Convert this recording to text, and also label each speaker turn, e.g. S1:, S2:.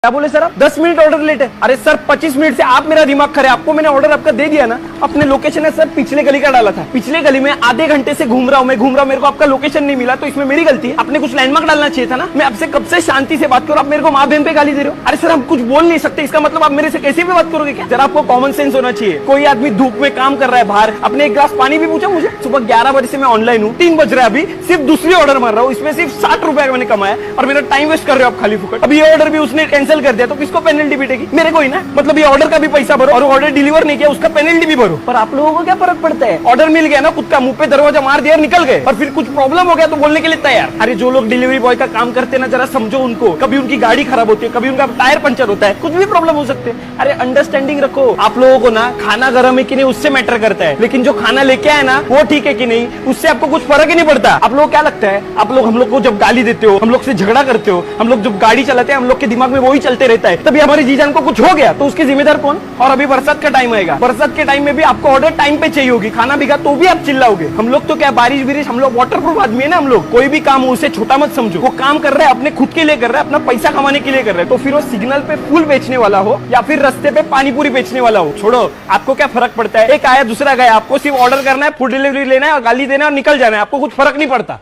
S1: क्या बोले सर आप 10 मिनट ऑर्डर लेट है। अरे सर 25 मिनट से आप मेरा दिमाग खा रहे हैं। आपको मैंने ऑर्डर आपका दे दिया ना। अपने लोकेशन है सर पिछले गली का डाला था। पिछले गली में आधे घंटे से घूम रहा हूँ मेरे को आपका लोकेशन नहीं मिला, तो इसमें मेरी गलती है। आपने कुछ लैंडमार्क डालना चाहिए था ना। मैं आपसे कब से शांति से बात करूँ, आप मेरे को माँ बहन पे गाली दे रहे हो। अरे सर हम कुछ बोल नहीं सकते, इसका मतलब आप मेरे से कैसे भी बात करोगे क्या? जरा आपको कॉमन सेंस होना चाहिए। कोई आदमी धूप में काम कर रहा है बाहर, अपने एक गिलास पानी भी पूछा मुझे। सुबह 11 बजे से मैं ऑनलाइन हूँ, 3 बज रहा है, अभी सिर्फ दूसरी ऑर्डर मार रहा हूँ। इसमें सिर्फ 60 रुपए मैंने कमाया और मेरा टाइम वेस्ट कर रहे हो आप खाली फुकट। अभी ये ऑर्डर भी उसने कैंसिल कर दिया, तो किसको पेनल्टी पिटेगी? मेरे को ही ना। मतलब ये ऑर्डर का भी पैसा भरो और ऑर्डर डिलीवर नहीं किया उसका पेनल्टी भी भरो। पर आप लोगों को क्या फर्क पड़ता है? ऑर्डर मिल गया ना, खुद का मुंह पे दरवाजा मार दिया, निकल गए। और फिर कुछ प्रॉब्लम हो गया तो बोलने के लिए तैयार। अरे जो लोग डिलीवरी बॉय का काम करते हैं ना, जरा समझो उनको। कभी उनकी गाड़ी खराब होती है, कभी उनका टायर पंचर होता है, कुछ भी प्रॉब्लम हो सकते हैं। अरे अंडरस्टैंडिंग रखो। आप लोगों को ना खाना गर्म है कि नहीं उससे मैटर करता है, लेकिन जो खाना लेके आए ना वो ठीक है कि नहीं, उससे आपको कुछ फर्क ही नहीं पड़ता। आप लोग क्या लगता है, आप लोग हम लोग को जब गाली देते हो, हम लोग से झगड़ा करते हो, हम लोग जब गाड़ी चलाते हैं, हम लोग के दिमाग में वही चलते रहता है। तभी हमारी जीजान को कुछ हो गया तो उसके जिम्मेदार कौन? और अभी बरसात का टाइम आएगा, बरसात के टाइम में भी आपको ऑर्डर टाइम पे चाहिए होगी, खाना भीगा तो भी आप चिल्लाओगे। हम लोग तो क्या बारिश बिरिश, हम लोग वाटर प्रूफ आदमी है ना। हम लोग कोई भी काम हो उसे छोटा मत समझो। वो काम कर रहा है अपने खुद के लिए कर रहा है, अपना पैसा कमाने के लिए कर रहा है। तो फिर वो सिग्नल पे फूल बेचने वाला हो या फिर रास्ते पे पानी पूरी बेचने वाला हो, छोड़ो, आपको क्या फर्क पड़ता है? एक आया दूसरा गया, आपको सिर्फ ऑर्डर करना है, फूड डिलीवरी लेना है और गाली देना है और निकल जाना है। आपको कुछ फर्क नहीं पड़ता।